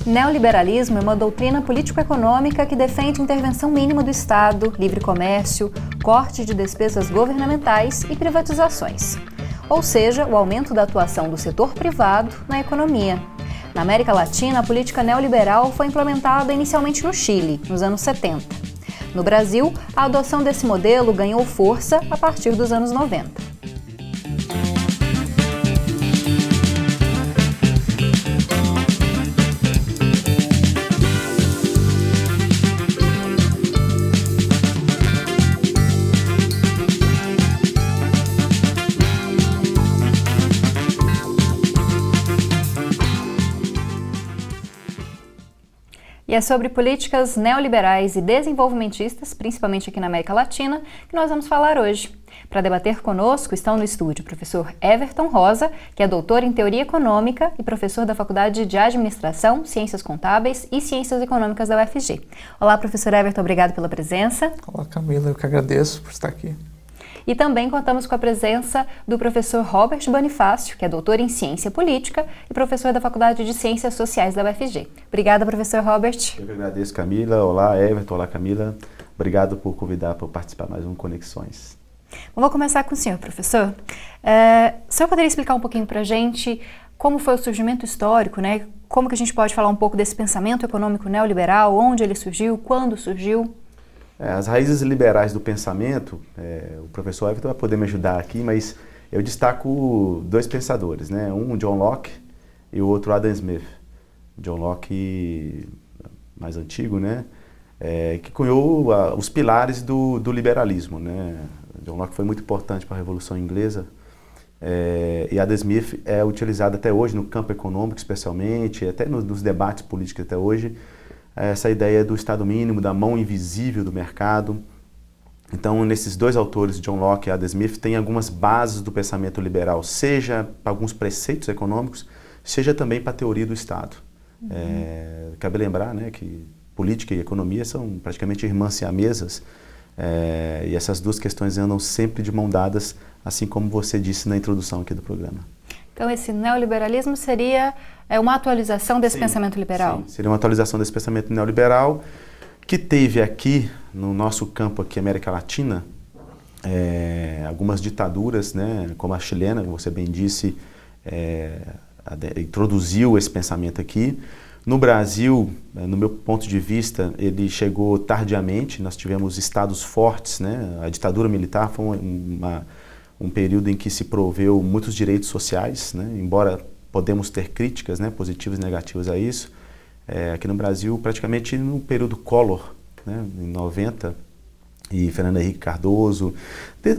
Neoliberalismo é uma doutrina político-econômica que defende intervenção mínima do Estado, livre comércio, corte de despesas governamentais e privatizações. Ou seja, o aumento da atuação do setor privado na economia. Na América Latina, a política neoliberal foi implementada inicialmente no Chile, nos anos 70. No Brasil, a adoção desse modelo ganhou força a partir dos anos 90. E é sobre políticas neoliberais e desenvolvimentistas, principalmente aqui na América Latina, que nós vamos falar hoje. Para debater conosco estão no estúdio o professor Everton Rosa, que é doutor em Teoria Econômica e professor da Faculdade de Administração, Ciências Contábeis e Ciências Econômicas da UFG. Olá, professor Everton, obrigado pela presença. Olá, Camila, eu que agradeço por estar aqui. E também contamos com a presença do professor Robert Bonifácio, que é doutor em Ciência Política e professor da Faculdade de Ciências Sociais da UFG. Obrigada, professor Robert. Eu que agradeço, Camila. Olá, Everton. Olá, Camila. Obrigado por convidar para participar mais um Conexões. Vou começar com o senhor, professor. O senhor poderia explicar um pouquinho para a gente como foi o surgimento histórico, né? Como que a gente pode falar um pouco desse pensamento econômico neoliberal, onde ele surgiu, quando surgiu? As raízes liberais do pensamento, o professor Everton vai poder me ajudar aqui, mas eu destaco dois pensadores, né? Um, John Locke, e o outro, Adam Smith. John Locke, mais antigo, né? Que cunhou os pilares do liberalismo, né? John Locke foi muito importante para a Revolução Inglesa, e Adam Smith é utilizado até hoje no campo econômico, especialmente, até nos debates políticos até hoje, essa ideia do Estado mínimo, da mão invisível do mercado. Então, nesses dois autores, John Locke e Adam Smith, tem algumas bases do pensamento liberal, seja para alguns preceitos econômicos, seja também para a teoria do Estado. Cabe lembrar, né, que política e economia são praticamente irmãs siamesas, e essas duas questões andam sempre de mão dadas, assim como você disse na introdução aqui do programa. Então, esse neoliberalismo seria uma atualização desse pensamento liberal? Sim, seria uma atualização desse pensamento neoliberal que teve aqui, no nosso campo aqui, América Latina, algumas ditaduras, né, como a chilena, como você bem disse, introduziu esse pensamento aqui. No Brasil, no meu ponto de vista, ele chegou tardiamente, nós tivemos estados fortes, né, a ditadura militar foi um período em que se proveu muitos direitos sociais, né? Embora podemos ter críticas, né, positivas e negativas a isso. Aqui no Brasil, praticamente no período Collor, né, em 90, e Fernando Henrique Cardoso.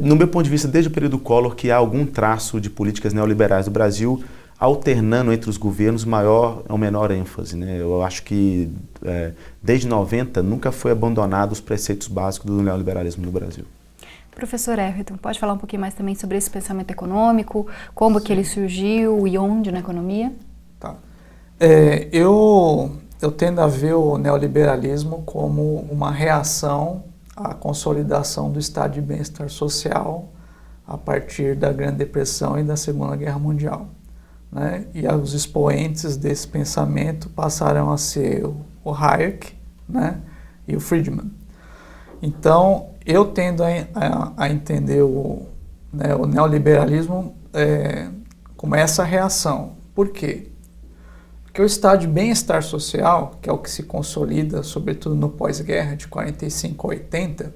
No meu ponto de vista, desde o período Collor, que há algum traço de políticas neoliberais do Brasil, alternando entre os governos maior ou menor ênfase, né? Eu acho que desde 90 nunca foi abandonado os preceitos básicos do neoliberalismo no Brasil. Professor Everton, pode falar um pouquinho mais também sobre esse pensamento econômico, como que ele surgiu e onde na economia? Tá. Eu tendo a ver o neoliberalismo como uma reação à consolidação do estado de bem-estar social a partir da Grande Depressão e da Segunda Guerra Mundial, né? E os expoentes desse pensamento passaram a ser o Hayek, né, e o Friedman. Então, eu tendo a entender o neoliberalismo como essa reação. Por quê? Porque o estado de bem-estar social, que é o que se consolida, sobretudo no pós-guerra, de 45 a 80,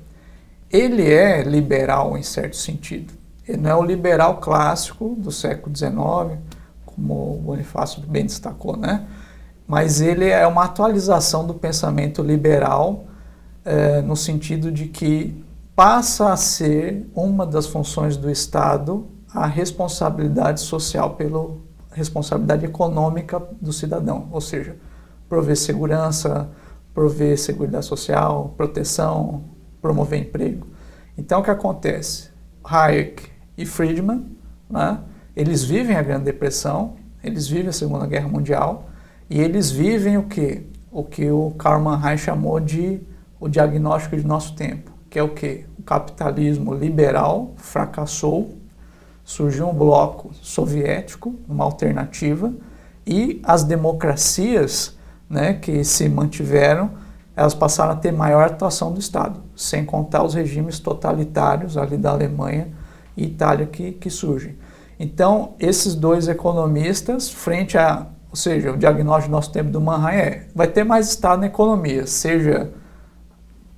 ele é liberal em certo sentido. Ele não é o liberal clássico do século XIX, como o Bonifácio bem destacou, né? Mas ele é uma atualização do pensamento liberal, no sentido de que passa a ser uma das funções do Estado a responsabilidade social pela responsabilidade econômica do cidadão, ou seja, prover segurança, prover seguridade social, proteção, promover emprego. Então, o que acontece? Hayek e Friedman, né, eles vivem a Grande Depressão, eles vivem a Segunda Guerra Mundial e eles vivem o que o Karl Mannheim chamou de o diagnóstico de nosso tempo, que é o quê? O capitalismo liberal fracassou, surgiu um bloco soviético, uma alternativa, e as democracias né, que se mantiveram, elas passaram a ter maior atuação do Estado, sem contar os regimes totalitários ali da Alemanha e Itália que surgem. Então, esses dois economistas, ou seja, o diagnóstico do nosso tempo do Mannheim vai ter mais Estado na economia, seja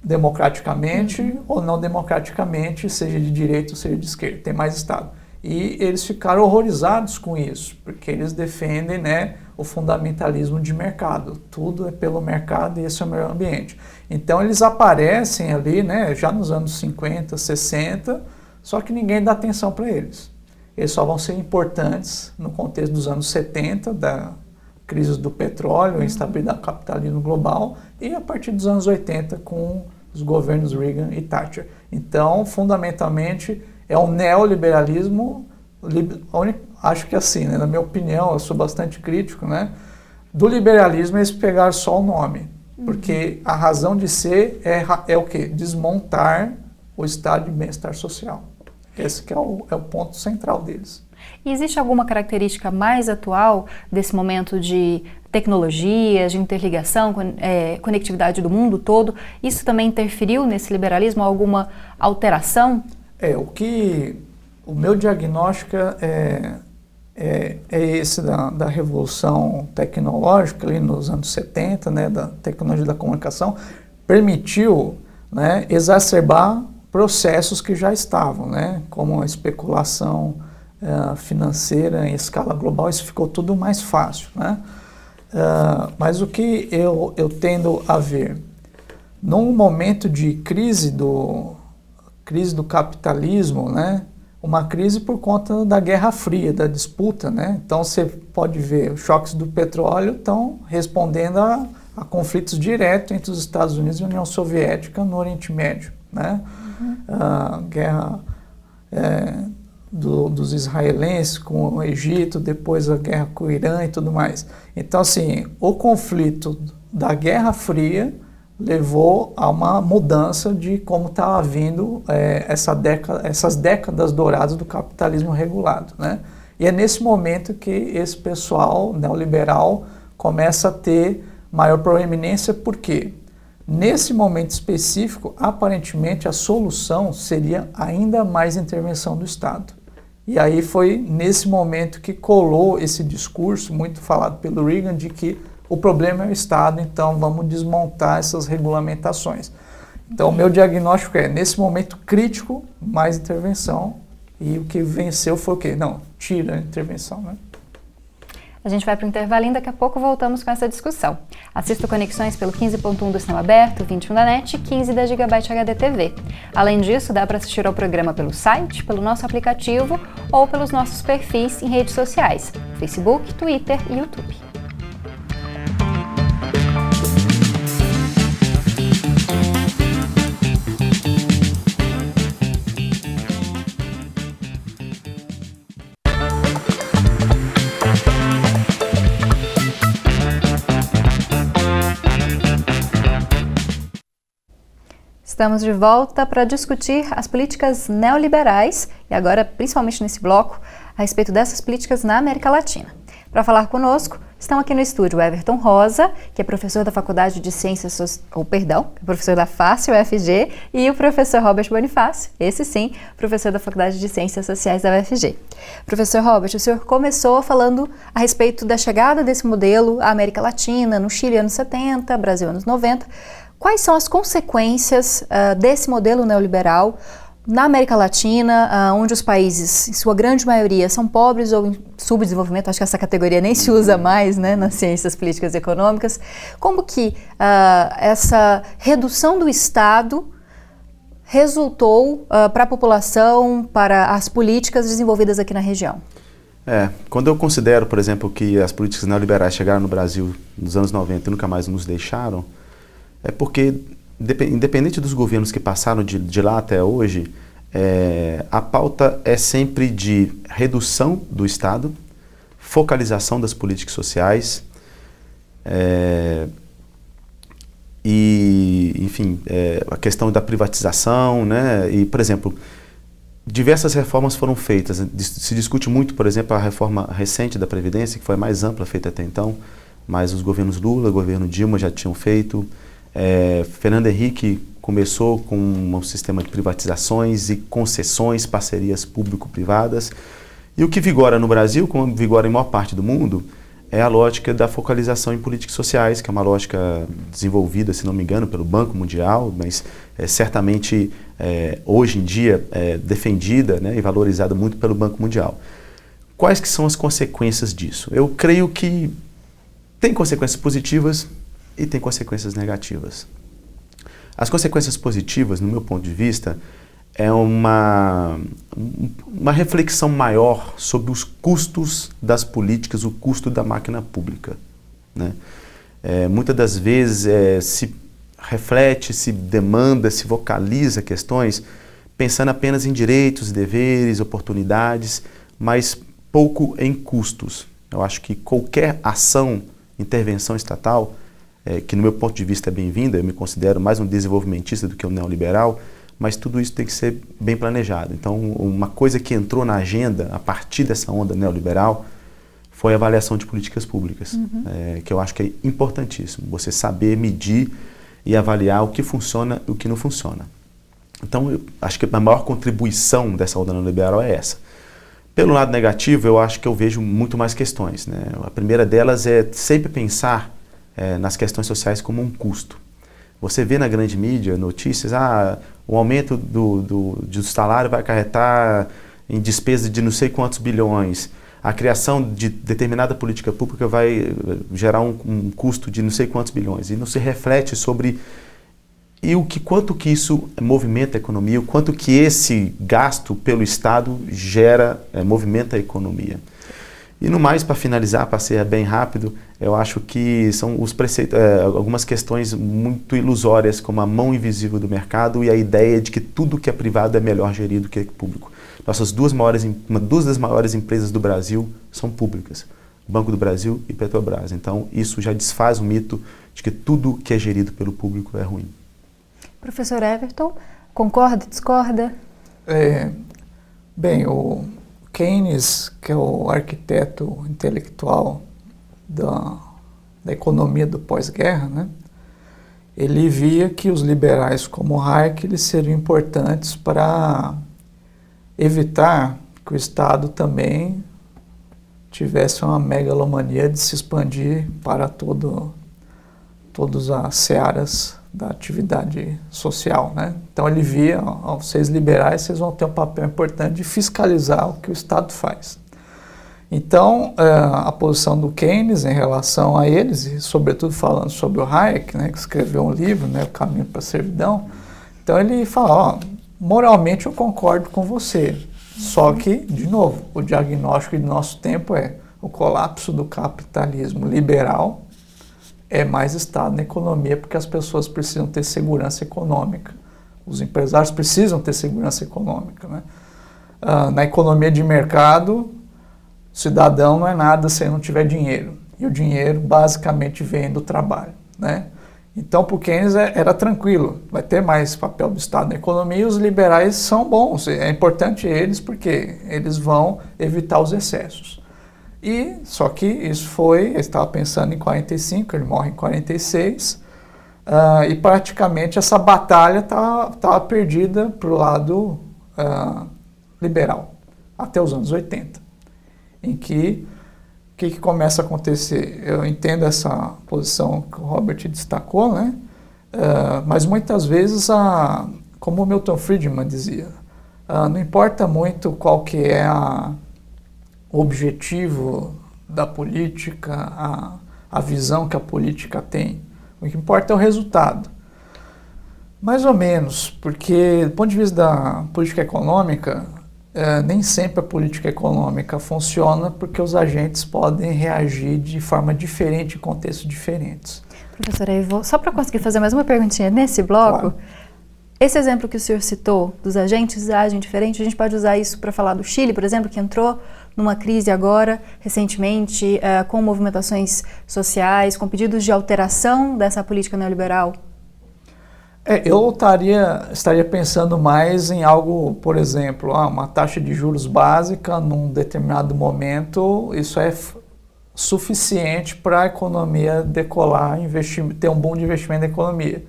democraticamente ou não democraticamente, seja de direita ou seja de esquerda, tem mais Estado. E eles ficaram horrorizados com isso, porque eles defendem, né, o fundamentalismo de mercado. Tudo é pelo mercado e esse é o melhor ambiente. Então eles aparecem ali, né, já nos anos 50, 60, só que ninguém dá atenção para eles. Eles só vão ser importantes no contexto dos anos 70, da crise do petróleo, instabilidade do capitalismo global, e a partir dos anos 80 com os governos Reagan e Thatcher. Então, fundamentalmente, é um neoliberalismo, acho que assim, né, na minha opinião, eu sou bastante crítico, né, do liberalismo eles pegaram só o nome, porque a razão de ser é o quê? Desmontar o estado de bem-estar social. Esse que é o ponto central deles. E existe alguma característica mais atual desse momento de tecnologias, de interligação, conectividade do mundo todo? Isso também interferiu nesse liberalismo? Alguma alteração? O meu diagnóstico é esse da revolução tecnológica ali nos anos 70, né, da tecnologia da comunicação, permitiu, né, exacerbar processos que já estavam, né, como a especulação financeira em escala global. Isso ficou tudo mais fácil, né? Mas o que eu tendo a ver, num momento de crise do capitalismo, né, uma crise por conta da Guerra Fria, da disputa, né? Então você pode ver, os choques do petróleo estão respondendo a conflitos diretos entre os Estados Unidos e a União Soviética no Oriente Médio, né? A guerra dos israelenses com o Egito, depois a guerra com o Irã e tudo mais. Então, assim, o conflito da Guerra Fria levou a uma mudança de como estava vindo essas décadas douradas do capitalismo regulado, né? E é nesse momento que esse pessoal neoliberal começa a ter maior proeminência, porque nesse momento específico, aparentemente, a solução seria ainda mais intervenção do Estado. E aí foi nesse momento que colou esse discurso, muito falado pelo Reagan, de que o problema é o Estado, então vamos desmontar essas regulamentações. Então, o meu diagnóstico nesse momento crítico, mais intervenção, e o que venceu foi o quê? Não, tira a intervenção, né? A gente vai para o intervalinho, daqui a pouco voltamos com essa discussão. Assista Conexões pelo 15.1 do Sinal Aberto, 21 da NET e 15 da Gigabyte HD TV. Além disso, dá para assistir ao programa pelo site, pelo nosso aplicativo ou pelos nossos perfis em redes sociais, Facebook, Twitter e YouTube. Estamos de volta para discutir as políticas neoliberais e agora, principalmente nesse bloco, a respeito dessas políticas na América Latina. Para falar conosco, estão aqui no estúdio o Everton Rosa, que é professor da Faculdade de Ciências, professor da FACE, UFG, e o professor Robert Bonifácio, esse sim, professor da Faculdade de Ciências Sociais da UFG. Professor Robert, o senhor começou falando a respeito da chegada desse modelo à América Latina, no Chile anos 70, Brasil anos 90. Quais são as consequências desse modelo neoliberal na América Latina, onde os países, em sua grande maioria, são pobres ou em subdesenvolvimento? Acho que essa categoria nem se usa mais, né, nas ciências políticas e econômicas. Como que essa redução do Estado resultou para a população, para as políticas desenvolvidas aqui na região? Quando eu considero, por exemplo, que as políticas neoliberais chegaram no Brasil nos anos 90 e nunca mais nos deixaram, é porque, independente dos governos que passaram de lá até hoje, a pauta é sempre de redução do Estado, focalização das políticas sociais, e, enfim, a questão da privatização, né? E, por exemplo, diversas reformas foram feitas. Se discute muito, por exemplo, a reforma recente da Previdência, que foi a mais ampla feita até então, mas os governos Lula, governo Dilma já tinham feito. Fernando Henrique começou com um sistema de privatizações e concessões, parcerias público-privadas. E o que vigora no Brasil, como vigora em maior parte do mundo, é a lógica da focalização em políticas sociais, que é uma lógica desenvolvida, se não me engano, pelo Banco Mundial, mas certamente hoje em dia defendida, né, e valorizada muito pelo Banco Mundial. Quais que são as consequências disso? Eu creio que tem consequências positivas e tem consequências negativas. As consequências positivas, no meu ponto de vista, é uma reflexão maior sobre os custos das políticas, o custo da máquina pública, né? Muitas das vezes se reflete, se demanda, se vocaliza questões pensando apenas em direitos, deveres, oportunidades, mas pouco em custos. Eu acho que qualquer ação, intervenção estatal, que no meu ponto de vista é bem-vinda, eu me considero mais um desenvolvimentista do que um neoliberal, mas tudo isso tem que ser bem planejado. Então, uma coisa que entrou na agenda a partir dessa onda neoliberal foi a avaliação de políticas públicas, que eu acho que é importantíssimo, você saber medir e avaliar o que funciona e o que não funciona. Então, eu acho que a maior contribuição dessa onda neoliberal é essa. Pelo lado negativo, eu acho que eu vejo muito mais questões, né? A primeira delas é sempre pensar nas questões sociais como um custo. Você vê na grande mídia notícias, o aumento do salário vai acarretar em despesa de não sei quantos bilhões, a criação de determinada política pública vai gerar um custo de não sei quantos bilhões, e não se reflete sobre quanto que isso movimenta a economia, o quanto que esse gasto pelo Estado movimenta a economia. E no mais, para finalizar, para ser bem rápido, eu acho que são os preceitos, algumas questões muito ilusórias, como a mão invisível do mercado e a ideia de que tudo que é privado é melhor gerido do que público. Nossas duas das maiores empresas do Brasil são públicas, Banco do Brasil e Petrobras. Então, isso já desfaz o mito de que tudo que é gerido pelo público é ruim. Professor Everton, concorda, discorda? Bem, o Keynes, que é o arquiteto intelectual da economia do pós-guerra, né? Ele via que os liberais como Hayek eles seriam importantes para evitar que o Estado também tivesse uma megalomania de se expandir para todas as searas da atividade social, né? Então ele via, vocês liberais, vocês vão ter um papel importante de fiscalizar o que o Estado faz. Então, a posição do Keynes em relação a eles, e sobretudo falando sobre o Hayek, né, que escreveu um livro, né, O Caminho para a Servidão, então ele fala, moralmente eu concordo com você, só que, de novo, o diagnóstico do nosso tempo é o colapso do capitalismo liberal é mais Estado na economia porque as pessoas precisam ter segurança econômica, os empresários precisam ter segurança econômica, né? Na economia de mercado, cidadão não é nada se ele não tiver dinheiro. E o dinheiro basicamente vem do trabalho, né? Então, para o Keynes era tranquilo, vai ter mais papel do Estado na economia e os liberais são bons. É importante eles porque eles vão evitar os excessos. Só que isso foi, ele estava pensando em 45, ele morre em 46, e praticamente essa batalha estava perdida para o lado liberal, até os anos 80. Em que o que começa a acontecer? Eu entendo essa posição que o Robert destacou, né? Mas muitas vezes, como o Milton Friedman dizia, não importa muito qual que é o objetivo da política, a visão que a política tem. O que importa é o resultado. Mais ou menos, porque do ponto de vista da política econômica, nem sempre a política econômica funciona porque os agentes podem reagir de forma diferente em contextos diferentes. Professora, só para conseguir fazer mais uma perguntinha nesse bloco, claro. Esse exemplo que o senhor citou, dos agentes agem diferente, a gente pode usar isso para falar do Chile, por exemplo, que entrou numa crise agora, recentemente, com movimentações sociais, com pedidos de alteração dessa política neoliberal? Eu estaria pensando mais em algo, por exemplo, uma taxa de juros básica num determinado momento, isso é suficiente para a economia decolar, ter um boom de investimento na economia.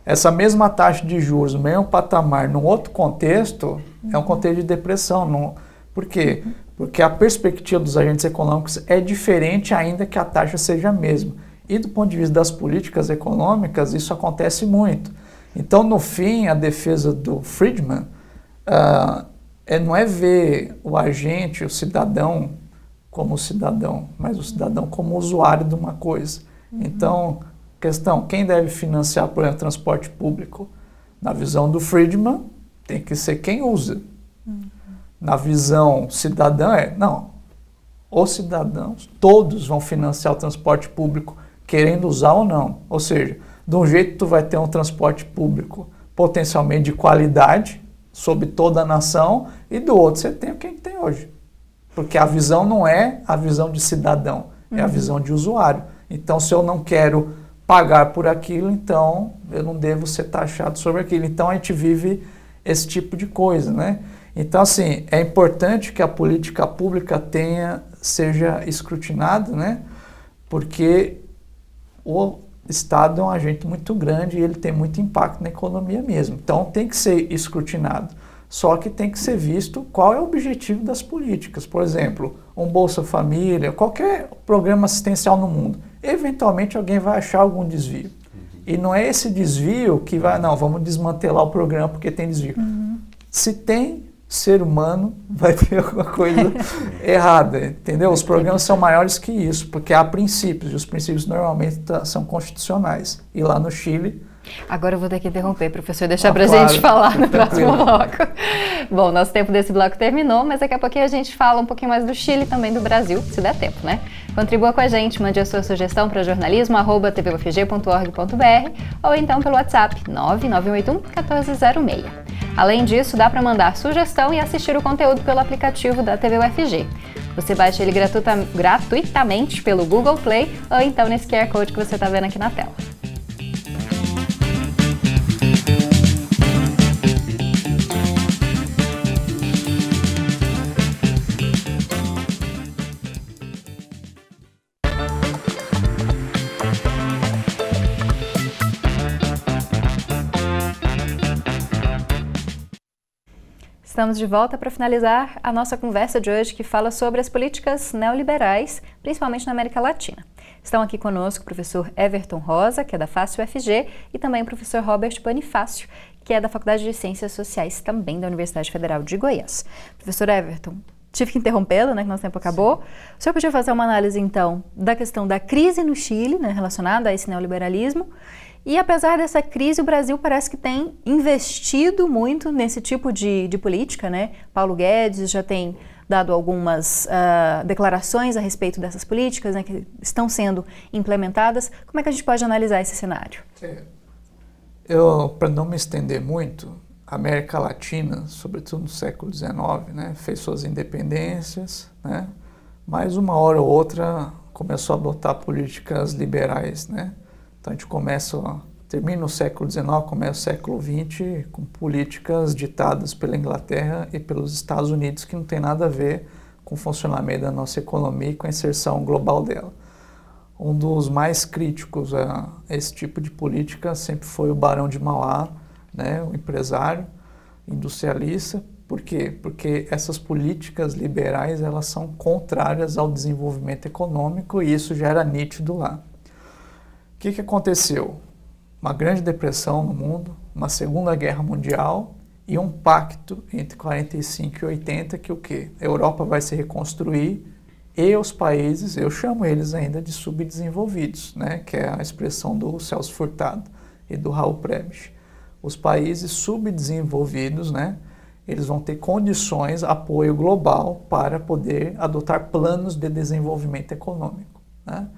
Essa mesma taxa de juros, o mesmo patamar, num outro contexto, é um contexto de depressão. Por quê? Porque a perspectiva dos agentes econômicos é diferente, ainda que a taxa seja a mesma. E do ponto de vista das políticas econômicas, isso acontece muito. Então, no fim, a defesa do Friedman não é ver o agente, o cidadão, como cidadão, mas o cidadão como usuário de uma coisa. Então, questão, quem deve financiar, por exemplo, transporte público? Na visão do Friedman, tem que ser quem usa. Na visão cidadã não, os cidadãos, todos vão financiar o transporte público, querendo usar ou não. Ou seja, de um jeito tu vai ter um transporte público potencialmente de qualidade, sobre toda a nação, e do outro você tem o que a gente tem hoje. Porque a visão não é a visão de cidadão, é a visão de usuário. Então, se eu não quero pagar por aquilo, então eu não devo ser taxado sobre aquilo. Então, a gente vive esse tipo de coisa, né? Então, assim, é importante que a política pública seja escrutinada, né? Porque o Estado é um agente muito grande e ele tem muito impacto na economia mesmo. Então, tem que ser escrutinado. Só que tem que ser visto qual é o objetivo das políticas. Por exemplo, um Bolsa Família, qualquer programa assistencial no mundo. Eventualmente, alguém vai achar algum desvio. E não é esse desvio que vai, não, vamos desmantelar o programa porque tem desvio. Se tem ser humano, vai ter alguma coisa errada, entendeu? Os programas são maiores que isso, porque há princípios, e os princípios normalmente são constitucionais. E lá no Chile... Agora eu vou ter que interromper, professor, deixar para a gente falar no próximo bloco. Bom, nosso tempo desse bloco terminou, mas daqui a pouquinho a gente fala um pouquinho mais do Chile e também do Brasil, se der tempo, né? Contribua com a gente, mande a sua sugestão para jornalismo@tvufg.org.br ou então pelo WhatsApp 9981-1406. Além disso, dá para mandar sugestão e assistir o conteúdo pelo aplicativo da TV UFG. Você baixa ele gratuitamente pelo Google Play ou então nesse QR Code que você está vendo aqui na tela. Estamos de volta para finalizar a nossa conversa de hoje, que fala sobre as políticas neoliberais, principalmente na América Latina. Estão aqui conosco o professor Everton Rosa, que é da FACE UFG, e também o professor Robert Bonifácio, que é da Faculdade de Ciências Sociais, também da Universidade Federal de Goiás. Professor Everton, tive que interrompê-lo, né, que nosso tempo acabou. Sim. O senhor podia fazer uma análise, então, da questão da crise no Chile, né, relacionada a esse neoliberalismo. E apesar dessa crise, o Brasil parece que tem investido muito nesse tipo de política, né? Paulo Guedes já tem dado algumas declarações a respeito dessas políticas, né, que estão sendo implementadas. Como é que a gente pode analisar esse cenário? Para não me estender muito, a América Latina, sobretudo no século XIX, né, fez suas independências, né, mas uma hora ou outra começou a adotar políticas liberais, né? Então a gente termina o século XIX, começa o século XX com políticas ditadas pela Inglaterra e pelos Estados Unidos que não tem nada a ver com o funcionamento da nossa economia e com a inserção global dela. Um dos mais críticos a esse tipo de política sempre foi o Barão de Mauá, né, o empresário industrialista. Por quê? Porque essas políticas liberais elas são contrárias ao desenvolvimento econômico e isso já era nítido lá. O que aconteceu? Uma grande depressão no mundo, uma Segunda Guerra Mundial e um pacto entre 45 e 80 que o quê? A Europa vai se reconstruir e os países, eu chamo eles ainda de subdesenvolvidos, né? Que é a expressão do Celso Furtado e do Raul Prebisch. Os países subdesenvolvidos, né? Eles vão ter condições, apoio global para poder adotar planos de desenvolvimento econômico, né?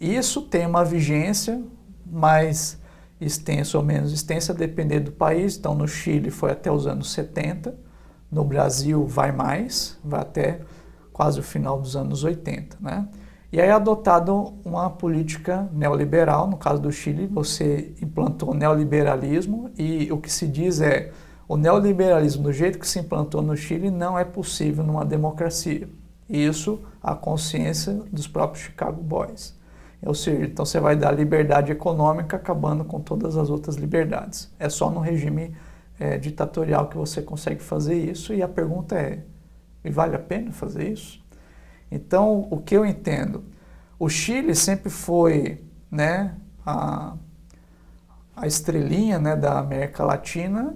Isso tem uma vigência mais extensa ou menos extensa, dependendo do país. Então, no Chile foi até os anos 70, no Brasil vai mais, vai até quase o final dos anos 80, né? E aí é adotado uma política neoliberal, no caso do Chile, você implantou o neoliberalismo e o que se diz o neoliberalismo do jeito que se implantou no Chile não é possível numa democracia. Isso a consciência dos próprios Chicago Boys. Ou seja, então você vai dar liberdade econômica acabando com todas as outras liberdades. É só no regime ditatorial que você consegue fazer isso, e a pergunta é, e vale a pena fazer isso? Então, o que eu entendo? O Chile sempre foi, né, a estrelinha, né, da América Latina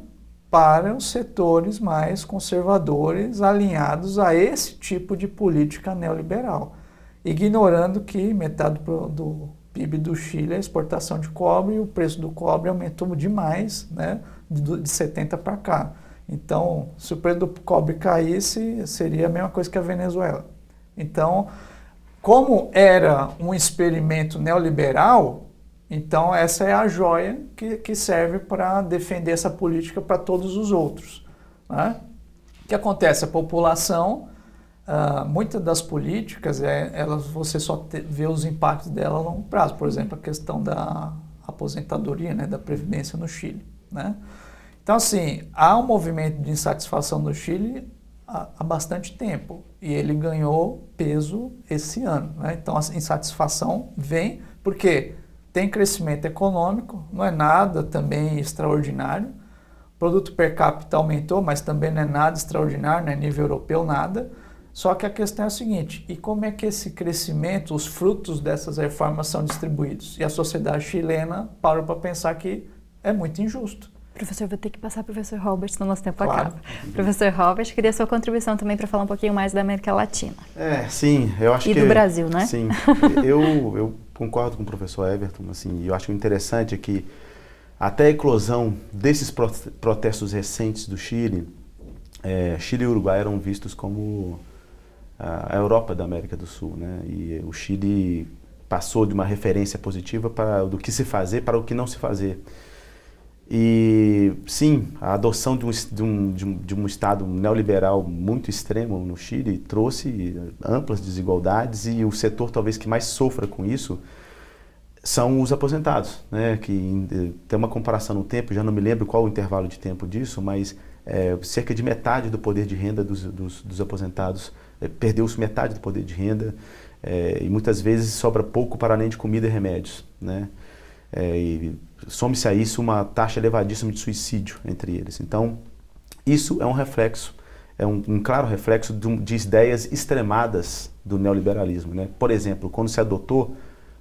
para os setores mais conservadores alinhados a esse tipo de política neoliberal, ignorando que metade do PIB do Chile é exportação de cobre e o preço do cobre aumentou demais, né, de 70 para cá. Então, se o preço do cobre caísse, seria a mesma coisa que a Venezuela. Então, como era um experimento neoliberal, então essa é a joia que serve para defender essa política para todos os outros, né? O que acontece? A população, muitas das políticas, você só vê os impactos dela a longo prazo. Por exemplo, a questão da aposentadoria, né, da previdência no Chile, né? Então, assim, há um movimento de insatisfação no Chile há bastante tempo, e ele ganhou peso esse ano, né? Então, a insatisfação vem porque tem crescimento econômico, não é nada também extraordinário. O produto per capita aumentou, mas também não é nada extraordinário, não é nível europeu, nada. Só que a questão é a seguinte, e como é que esse crescimento, os frutos dessas reformas são distribuídos? E a sociedade chilena parou para pensar que é muito injusto. Professor, vou ter que passar para o professor Robert, senão nosso tempo Claro. acaba. Professor Robert, queria a sua contribuição também para falar um pouquinho mais da América Latina. Sim, eu acho que... E do Brasil, né? Sim, eu concordo com o professor Everton, assim, eu acho que o interessante é que até a eclosão desses protestos recentes do Chile, Chile e Uruguai eram vistos como a Europa da América do Sul, né? E o Chile passou de uma referência positiva do que se fazer para o que não se fazer. E sim, a adoção de um Estado neoliberal muito extremo no Chile trouxe amplas desigualdades, e o setor talvez que mais sofra com isso são os aposentados, né? Que tem uma comparação no tempo, já não me lembro qual o intervalo de tempo disso, mas cerca de metade do poder de renda dos aposentados, perdeu-se metade do poder de renda, e muitas vezes sobra pouco para além de comida e remédios, né? E some-se a isso uma taxa elevadíssima de suicídio entre eles. Então, isso é um reflexo, um claro reflexo de ideias extremadas do neoliberalismo, né? Por exemplo, quando se adotou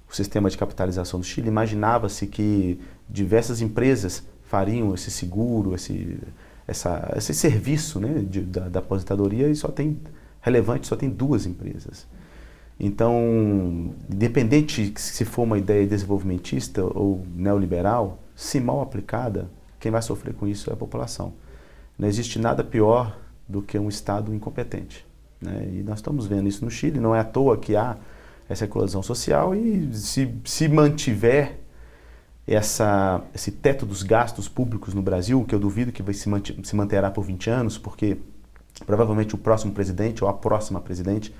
o sistema de capitalização do Chile, imaginava-se que diversas empresas fariam esse seguro, esse serviço, né, da aposentadoria, e só tem 2 empresas. Então, independente se for uma ideia desenvolvimentista ou neoliberal, se mal aplicada, quem vai sofrer com isso é a população. Não existe nada pior do que um Estado incompetente, né? E nós estamos vendo isso no Chile, não é à toa que há essa eclosão social, e se mantiver esse teto dos gastos públicos no Brasil, que eu duvido que se manterá por 20 anos, porque provavelmente o próximo presidente ou a próxima presidente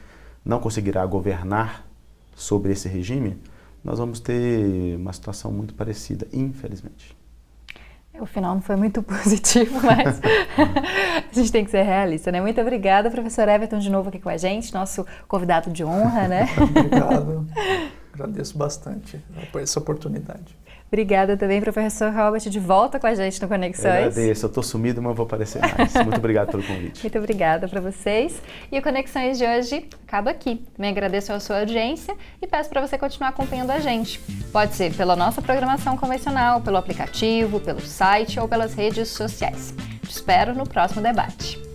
não conseguirá governar sobre esse regime, nós vamos ter uma situação muito parecida, infelizmente. O final não foi muito positivo, mas a gente tem que ser realista, né? Muito obrigada, professor Everton, de novo aqui com a gente, nosso convidado de honra, né? Obrigado, agradeço bastante por essa oportunidade. Obrigada também, professor Robert, de volta com a gente no Conexões. Eu agradeço, eu estou sumido, mas vou aparecer mais. Muito obrigado pelo convite. Muito obrigada para vocês. E o Conexões de hoje acaba aqui. Também agradeço a sua audiência e peço para você continuar acompanhando a gente. Pode ser pela nossa programação convencional, pelo aplicativo, pelo site ou pelas redes sociais. Te espero no próximo debate.